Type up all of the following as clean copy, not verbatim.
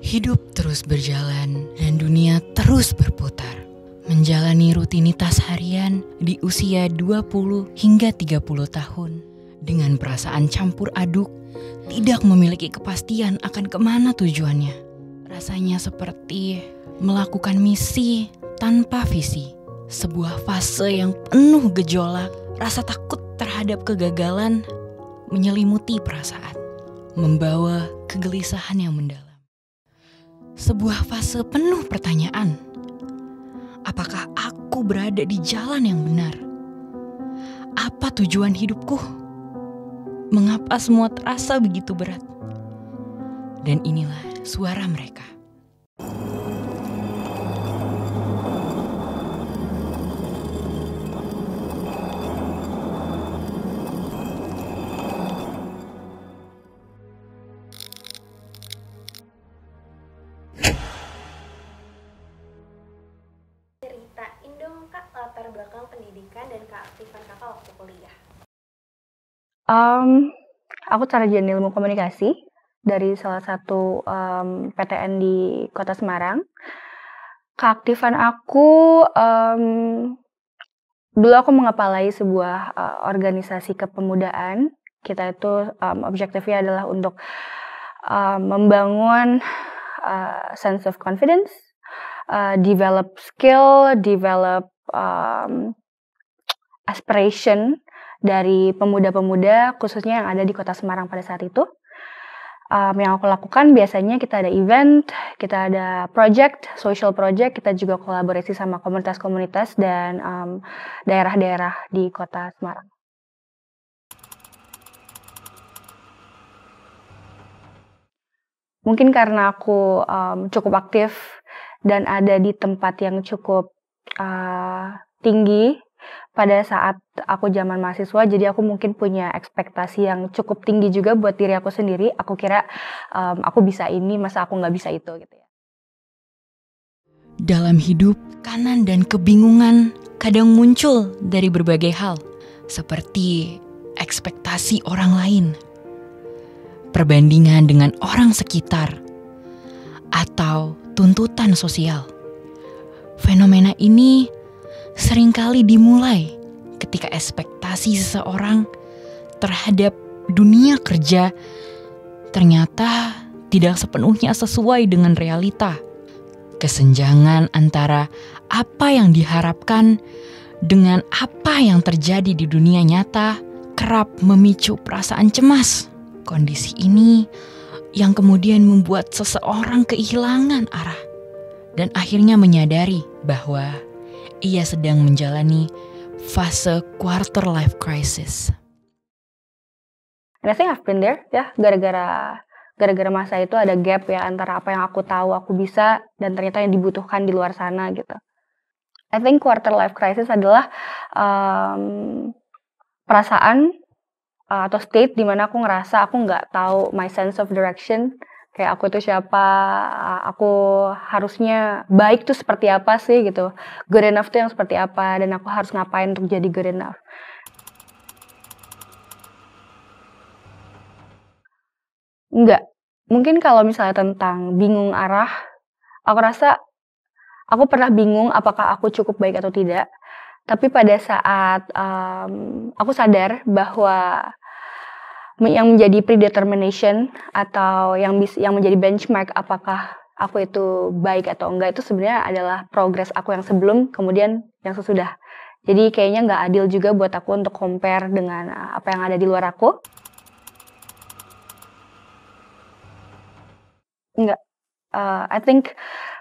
Hidup terus berjalan dan dunia terus berputar. Menjalani rutinitas harian di usia 20 hingga 30 tahun. Dengan perasaan campur aduk, tidak memiliki kepastian akan kemana tujuannya. Rasanya seperti melakukan misi tanpa visi. Sebuah fase yang penuh gejolak, rasa takut terhadap kegagalan menyelimuti perasaan, membawa kegelisahan yang mendalam. Sebuah fase penuh pertanyaan. Apakah aku berada di jalan yang benar? Apa tujuan hidupku? Mengapa semua terasa begitu berat? Dan inilah suara mereka. Ceritain dong Kak latar belakang pendidikan dan keaktifan Kakak waktu kuliah. Aku sarjana ilmu komunikasi dari salah satu PTN di Kota Semarang. Keaktifan aku, dulu aku mengepalai sebuah organisasi kepemudaan. Kita itu objektifnya adalah untuk membangun sense of confidence, develop skill, develop aspiration dari pemuda-pemuda khususnya yang ada di Kota Semarang pada saat itu. Yang aku lakukan biasanya kita ada event, kita ada project, social project, kita juga kolaborasi sama komunitas-komunitas dan daerah-daerah di Kota Semarang. Mungkin karena aku cukup aktif dan ada di tempat yang cukup tinggi pada saat aku zaman mahasiswa, jadi aku mungkin punya ekspektasi yang cukup tinggi juga buat diri aku sendiri. Aku kira aku bisa ini, masa aku nggak bisa itu gitu ya. Dalam hidup, kanan dan kebingungan kadang muncul dari berbagai hal, seperti ekspektasi orang lain, perbandingan dengan orang sekitar, atau tuntutan sosial. Fenomena ini seringkali dimulai ketika ekspektasi seseorang terhadap dunia kerja ternyata tidak sepenuhnya sesuai dengan realita. Kesenjangan antara apa yang diharapkan dengan apa yang terjadi di dunia nyata kerap memicu perasaan cemas. Kondisi ini yang kemudian membuat seseorang kehilangan arah dan akhirnya menyadari bahwa ia sedang menjalani fase quarter life crisis. And I think I've been there ya, gara-gara masa itu ada gap ya antara apa yang aku tahu aku bisa dan ternyata yang dibutuhkan di luar sana gitu. I think quarter life crisis adalah perasaan atau state di mana aku ngerasa aku nggak tahu my sense of direction. Kayak aku tuh siapa, aku harusnya baik tuh seperti apa sih gitu. Good enough tuh yang seperti apa, dan aku harus ngapain untuk jadi good enough. Enggak. Mungkin kalau misalnya tentang bingung arah, aku rasa aku pernah bingung apakah aku cukup baik atau tidak. Tapi pada saat aku sadar bahwa yang menjadi predetermination atau yang menjadi benchmark apakah aku itu baik atau enggak itu sebenarnya adalah progres aku yang sebelum kemudian yang sesudah. Jadi kayaknya nggak adil juga buat aku untuk compare dengan apa yang ada di luar aku. Enggak. I think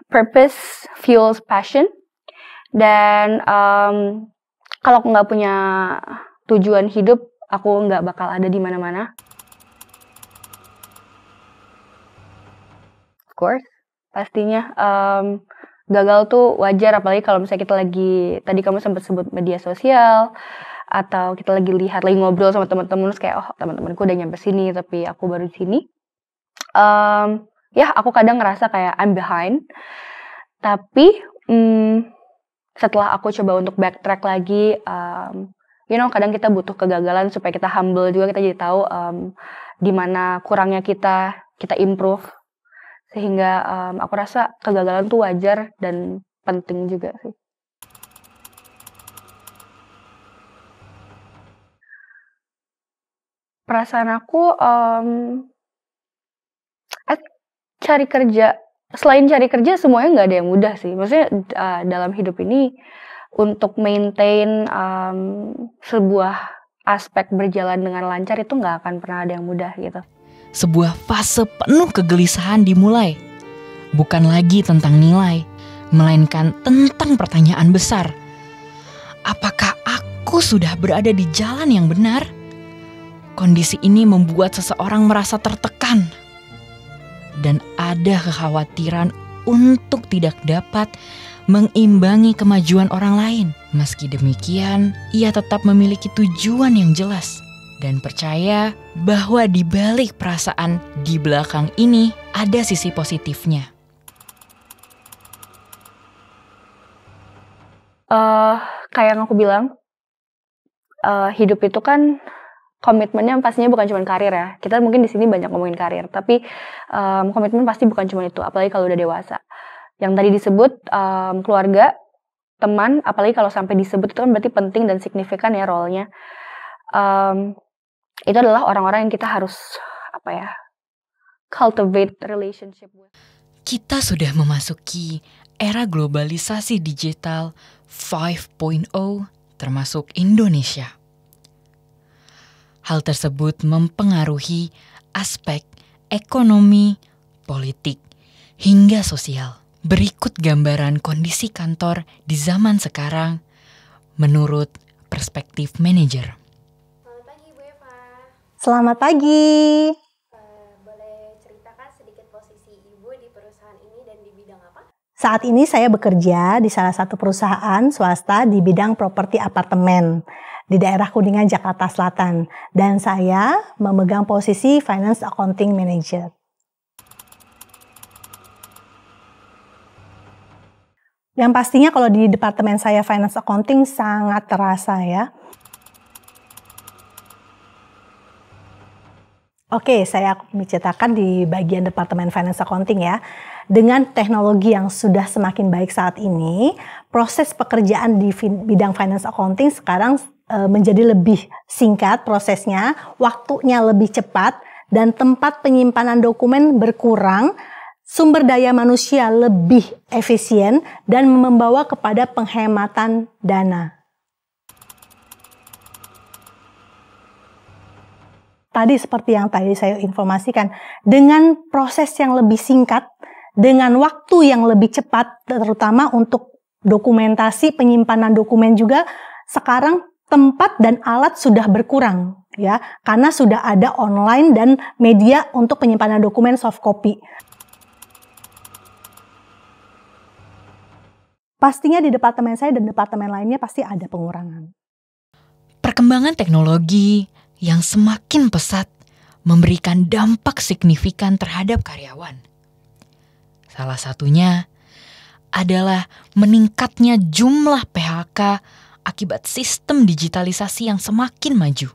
purpose fuels passion. Dan kalau aku nggak punya tujuan hidup, aku nggak bakal ada di mana-mana. Of course, pastinya gagal tuh wajar, apalagi kalau misalnya kita lagi, tadi kamu sempat sebut media sosial, atau kita lagi ngobrol sama teman-teman, terus kayak, oh teman-temanku udah nyampe sini, tapi aku baru di sini. Ya, aku kadang ngerasa kayak I'm behind. Tapi setelah aku coba untuk backtrack lagi, kadang kita butuh kegagalan supaya kita humble juga, kita jadi tahu di mana kurangnya kita improve. Sehingga aku rasa kegagalan tuh wajar dan penting juga sih. Perasaan aku, cari kerja, selain cari kerja semuanya nggak ada yang mudah sih. Maksudnya, dalam hidup ini untuk maintain, sebuah aspek berjalan dengan lancar itu nggak akan pernah ada yang mudah gitu. Sebuah fase penuh kegelisahan dimulai. Bukan lagi tentang nilai, melainkan tentang pertanyaan besar. Apakah aku sudah berada di jalan yang benar? Kondisi ini membuat seseorang merasa tertekan. Dan ada kekhawatiran untuk tidak dapat mengimbangi kemajuan orang lain. Meski demikian, ia tetap memiliki tujuan yang jelas dan percaya bahwa di balik perasaan di belakang ini ada sisi positifnya. Kayak yang aku bilang, hidup itu kan komitmennya pastinya bukan cuma karir ya. Kita mungkin di sini banyak ngomongin karir, tapi komitmen pasti bukan cuma itu, apalagi kalau udah dewasa. Yang tadi disebut keluarga, teman, apalagi kalau sampai disebut itu kan berarti penting dan signifikan ya role-nya. Itu adalah orang-orang yang kita harus cultivate relationship with. Kita sudah memasuki era globalisasi digital 5.0 termasuk Indonesia. Hal tersebut mempengaruhi aspek ekonomi, politik, hingga sosial. Berikut gambaran kondisi kantor di zaman sekarang menurut perspektif manajer. Selamat pagi Bu Eva. Selamat pagi. Boleh ceritakan sedikit posisi Ibu di perusahaan ini dan di bidang apa? Saat ini saya bekerja di salah satu perusahaan swasta di bidang properti apartemen di daerah Kuningan, Jakarta Selatan. Dan saya memegang posisi Finance Accounting Manager. Yang pastinya kalau di departemen saya Finance Accounting sangat terasa ya. Oke, saya menceritakan di bagian departemen Finance Accounting ya. Dengan teknologi yang sudah semakin baik saat ini, proses pekerjaan di bidang Finance Accounting sekarang menjadi lebih singkat prosesnya, waktunya lebih cepat, dan tempat penyimpanan dokumen berkurang, sumber daya manusia lebih efisien, dan membawa kepada penghematan dana. Tadi seperti yang tadi saya informasikan, dengan proses yang lebih singkat, dengan waktu yang lebih cepat, terutama untuk dokumentasi penyimpanan dokumen juga, sekarang tempat dan alat sudah berkurang ya, karena sudah ada online dan media untuk penyimpanan dokumen soft copy. Pastinya di departemen saya dan departemen lainnya pasti ada pengurangan. Perkembangan teknologi yang semakin pesat memberikan dampak signifikan terhadap karyawan. Salah satunya adalah meningkatnya jumlah PHK akibat sistem digitalisasi yang semakin maju.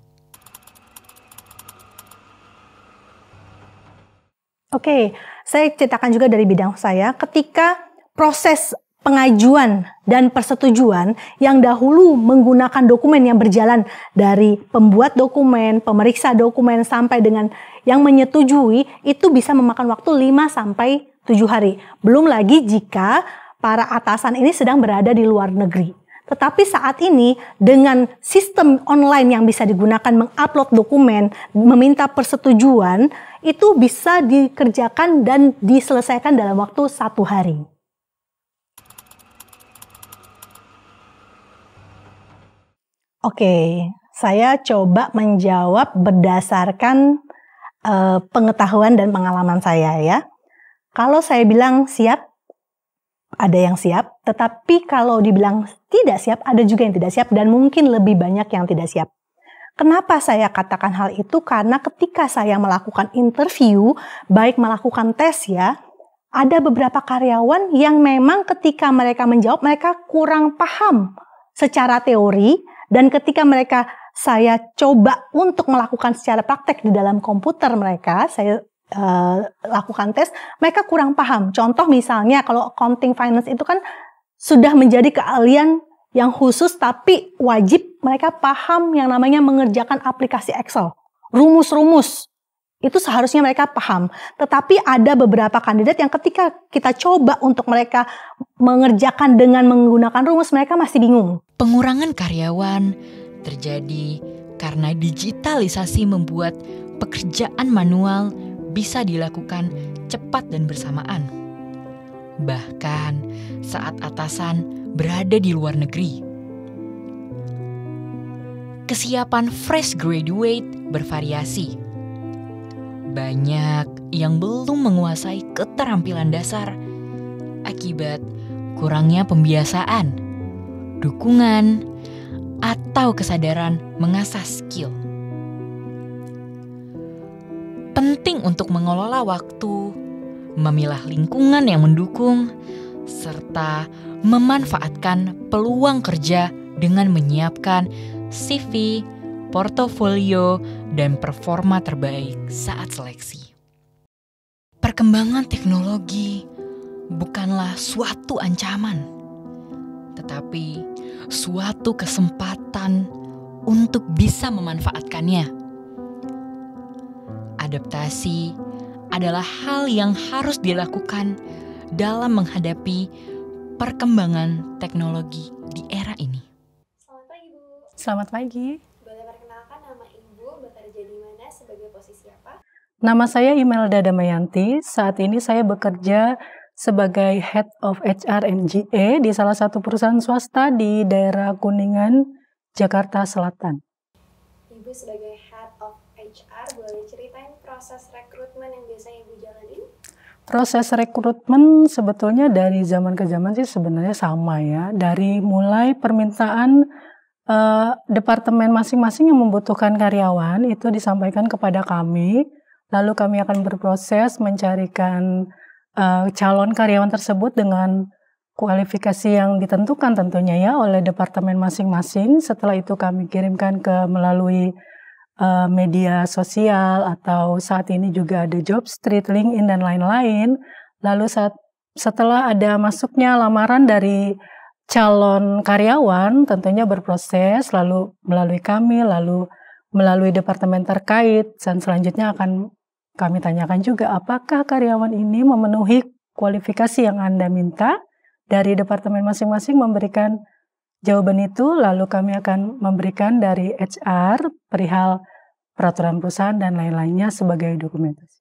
Oke, saya ceritakan juga dari bidang saya, ketika proses pengajuan dan persetujuan yang dahulu menggunakan dokumen yang berjalan dari pembuat dokumen, pemeriksa dokumen, sampai dengan yang menyetujui, itu bisa memakan waktu 5-7 hari. Belum lagi jika para atasan ini sedang berada di luar negeri. Tetapi saat ini dengan sistem online yang bisa digunakan mengupload dokumen, meminta persetujuan, itu bisa dikerjakan dan diselesaikan dalam waktu 1 hari. Oke, saya coba menjawab berdasarkan pengetahuan dan pengalaman saya ya. Kalau saya bilang siap, ada yang siap, tetapi kalau dibilang tidak siap, ada juga yang tidak siap, dan mungkin lebih banyak yang tidak siap. Kenapa saya katakan hal itu? Karena ketika saya melakukan interview, baik melakukan tes ya, ada beberapa karyawan yang memang ketika mereka menjawab, mereka kurang paham secara teori, dan ketika saya coba untuk melakukan secara praktek di dalam komputer mereka, saya lakukan tes, mereka kurang paham. Contoh misalnya kalau accounting finance itu kan sudah menjadi keahlian yang khusus, tapi wajib mereka paham yang namanya mengerjakan aplikasi Excel. Rumus-rumus, itu seharusnya mereka paham. Tetapi ada beberapa kandidat yang ketika kita coba untuk mereka mengerjakan dengan menggunakan rumus, mereka masih bingung. Pengurangan karyawan terjadi karena digitalisasi membuat pekerjaan manual bisa dilakukan cepat dan bersamaan. Bahkan saat atasan berada di luar negeri. Kesiapan fresh graduate bervariasi. Banyak yang belum menguasai keterampilan dasar akibat kurangnya pembiasaan, dukungan, atau kesadaran mengasah skill. Penting untuk mengelola waktu, memilah lingkungan yang mendukung, serta memanfaatkan peluang kerja dengan menyiapkan CV, portofolio, dan performa terbaik saat seleksi. Perkembangan teknologi bukanlah suatu ancaman, tetapi suatu kesempatan untuk bisa memanfaatkannya. Adaptasi adalah hal yang harus dilakukan dalam menghadapi perkembangan teknologi di era ini. Selamat pagi, Bu. Selamat pagi. Boleh perkenalkan nama Ibu, bekerja di mana, sebagai posisi apa? Nama saya Imelda Damayanti. Saat ini saya bekerja sebagai Head of HR and GA di salah satu perusahaan swasta di daerah Kuningan, Jakarta Selatan. Ibu sebagai Head of HR, boleh ceritain proses rekrutmen yang biasanya Ibu jalanin? Proses rekrutmen sebetulnya dari zaman ke zaman sih sebenarnya sama ya. Dari mulai permintaan departemen masing-masing yang membutuhkan karyawan itu disampaikan kepada kami. Lalu kami akan berproses mencarikan calon karyawan tersebut dengan kualifikasi yang ditentukan tentunya ya oleh departemen masing-masing. Setelah itu kami kirimkan melalui media sosial atau saat ini juga ada Jobstreet, LinkedIn dan lain-lain. Lalu setelah ada masuknya lamaran dari calon karyawan tentunya berproses lalu melalui kami, lalu melalui departemen terkait dan selanjutnya akan kami tanyakan juga apakah karyawan ini memenuhi kualifikasi yang Anda minta. Dari departemen masing-masing memberikan jawaban itu, lalu kami akan memberikan dari HR perihal peraturan perusahaan dan lain-lainnya sebagai dokumentasi.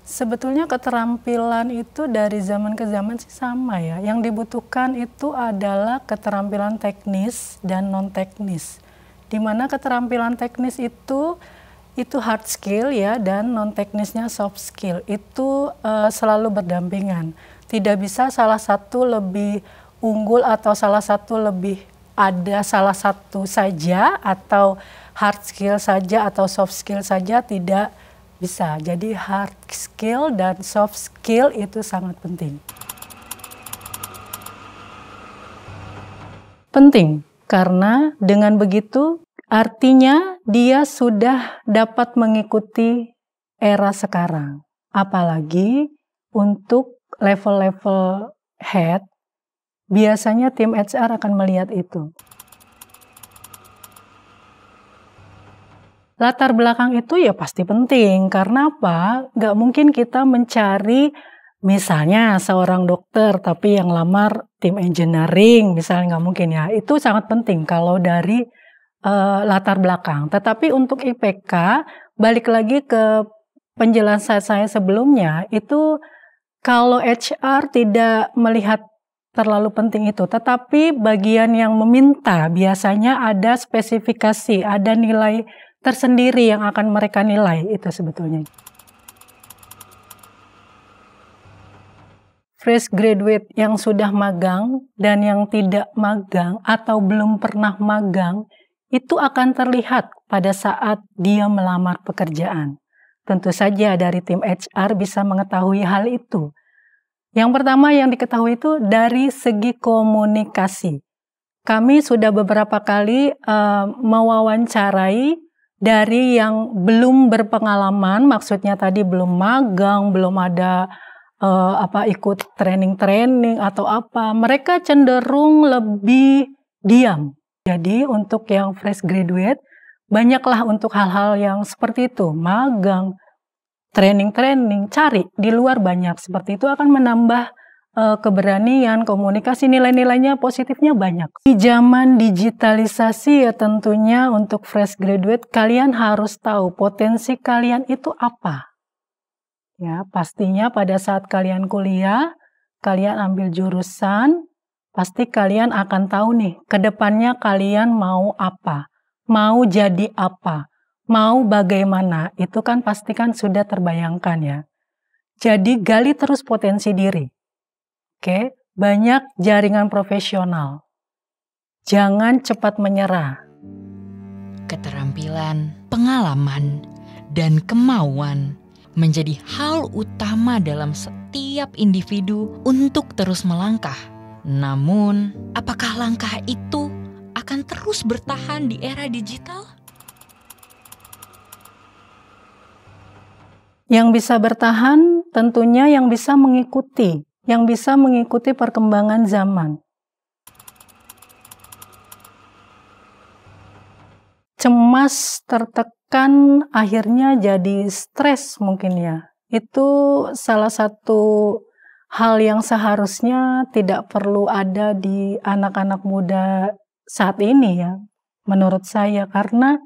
Sebetulnya keterampilan itu dari zaman ke zaman sih sama ya. Yang dibutuhkan itu adalah keterampilan teknis dan non-teknis. Di mana keterampilan teknis itu hard skill ya, dan non-teknisnya soft skill. Itu selalu berdampingan. Tidak bisa salah satu lebih unggul atau salah satu lebih ada salah satu saja atau hard skill saja atau soft skill saja, tidak bisa. Jadi hard skill dan soft skill itu sangat penting. Penting karena dengan begitu artinya dia sudah dapat mengikuti era sekarang. Apalagi untuk level-level head, biasanya tim HR akan melihat itu. Latar belakang itu ya pasti penting. Karena apa? Nggak mungkin kita mencari misalnya seorang dokter tapi yang lamar tim engineering, misalnya nggak mungkin ya. Itu sangat penting kalau dari latar belakang. Tetapi untuk IPK, balik lagi ke penjelasan saya sebelumnya, itu kalau HR tidak melihat terlalu penting itu, tetapi bagian yang meminta biasanya ada spesifikasi, ada nilai tersendiri yang akan mereka nilai itu sebetulnya. Fresh graduate yang sudah magang dan yang tidak magang atau belum pernah magang itu akan terlihat pada saat dia melamar pekerjaan. Tentu saja dari tim HR bisa mengetahui hal itu. Yang pertama yang diketahui itu dari segi komunikasi. Kami sudah beberapa kali mewawancarai dari yang belum berpengalaman, maksudnya tadi belum magang, belum ada ikut training atau apa, mereka cenderung lebih diam. Jadi untuk yang fresh graduate, banyaklah untuk hal-hal yang seperti itu, magang, training, cari di luar banyak. Seperti itu akan menambah keberanian, komunikasi, nilai-nilainya positifnya banyak. Di zaman digitalisasi ya tentunya untuk fresh graduate kalian harus tahu potensi kalian itu apa. Ya, pastinya pada saat kalian kuliah, kalian ambil jurusan, pasti kalian akan tahu nih, ke depannya kalian mau apa, mau jadi apa, mau bagaimana, itu kan pasti kan sudah terbayangkan ya. Jadi gali terus potensi diri. Oke, banyak jaringan profesional. Jangan cepat menyerah. Keterampilan, pengalaman, dan kemauan menjadi hal utama dalam setiap individu untuk terus melangkah. Namun, apakah langkah itu akan terus bertahan di era digital? Yang bisa bertahan tentunya yang bisa mengikuti perkembangan zaman. Cemas, tertekan, akhirnya jadi stres mungkin ya. Itu salah satu hal yang seharusnya tidak perlu ada di anak-anak muda saat ini ya, menurut saya. Karena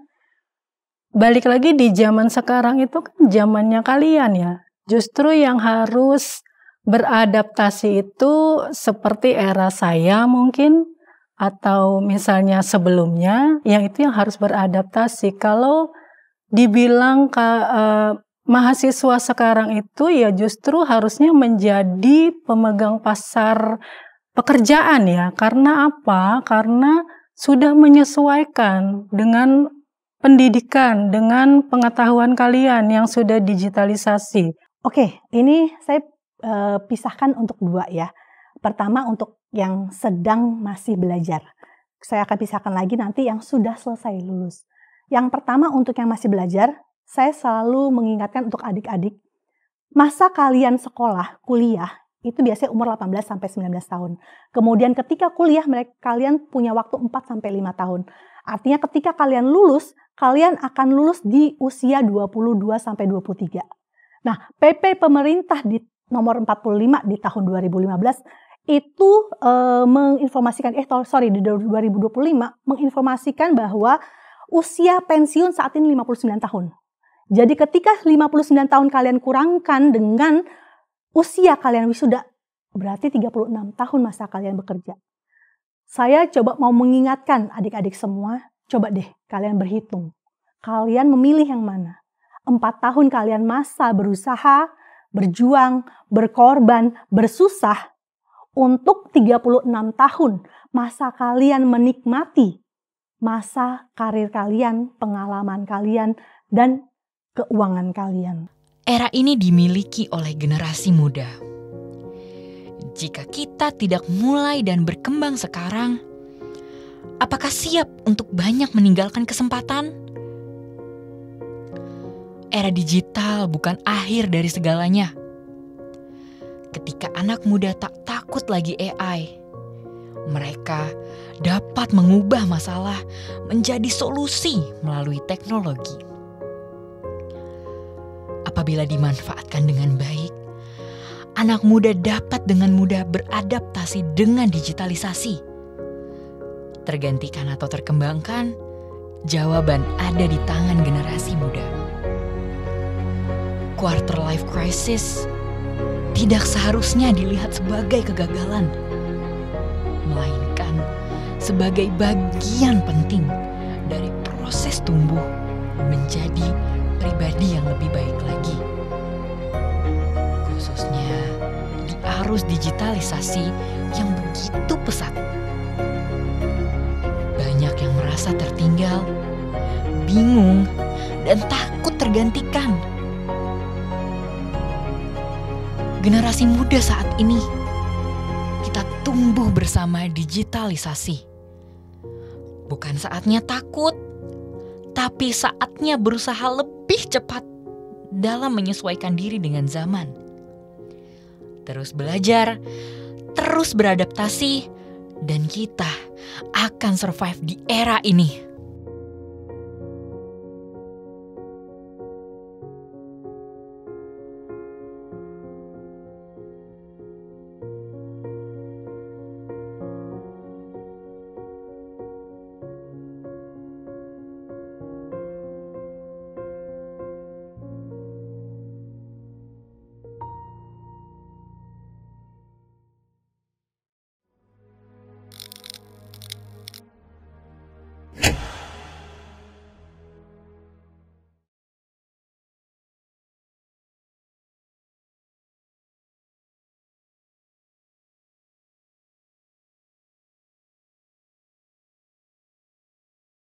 balik lagi di zaman sekarang itu kan zamannya kalian ya. Justru yang harus beradaptasi itu seperti era saya mungkin, atau misalnya sebelumnya, yang itu yang harus beradaptasi. Kalau dibilang mahasiswa sekarang itu ya justru harusnya menjadi pemegang pasar pekerjaan ya. Karena apa? Karena sudah menyesuaikan dengan pendidikan, dengan pengetahuan kalian yang sudah digitalisasi. Oke, ini saya pisahkan untuk dua ya. Pertama untuk yang sedang masih belajar. Saya akan pisahkan lagi nanti yang sudah selesai lulus. Yang pertama untuk yang masih belajar, saya selalu mengingatkan untuk adik-adik, masa kalian sekolah, kuliah, itu biasanya umur 18-19 tahun. Kemudian ketika kuliah, kalian punya waktu 4-5 tahun. Artinya ketika kalian lulus, kalian akan lulus di usia 22-23. Nah, PP pemerintah di nomor 45 di tahun 2015, itu menginformasikan, di 2025, menginformasikan bahwa usia pensiun saat ini 59 tahun. Jadi ketika 59 tahun kalian kurangkan dengan usia kalian wisuda, berarti 36 tahun masa kalian bekerja. Saya coba mau mengingatkan adik-adik semua, coba deh kalian berhitung. Kalian memilih yang mana? 4 tahun kalian masa berusaha, berjuang, berkorban, bersusah, untuk 36 tahun masa kalian menikmati masa karir kalian, pengalaman kalian, dan keuangan kalian. Era ini dimiliki oleh generasi muda. Jika kita tidak mulai dan berkembang sekarang, apakah siap untuk banyak meninggalkan kesempatan? Era digital bukan akhir dari segalanya. Ketika anak muda tak takut lagi AI, mereka dapat mengubah masalah menjadi solusi melalui teknologi. Apabila dimanfaatkan dengan baik, anak muda dapat dengan mudah beradaptasi dengan digitalisasi. Tergantikan atau terkembangkan, jawaban ada di tangan generasi muda. Quarter life crisis tidak seharusnya dilihat sebagai kegagalan, melainkan sebagai bagian penting dari proses tumbuh menjadi pribadi yang lebih baik lagi. Khususnya di arus digitalisasi yang begitu pesat. Banyak yang merasa tertinggal, bingung, dan takut tergantikan. Generasi muda saat ini, kita tumbuh bersama digitalisasi. Bukan saatnya takut, tapi saatnya berusaha lebih cepat dalam menyesuaikan diri dengan zaman. Terus belajar, terus beradaptasi, dan kita akan survive di era ini.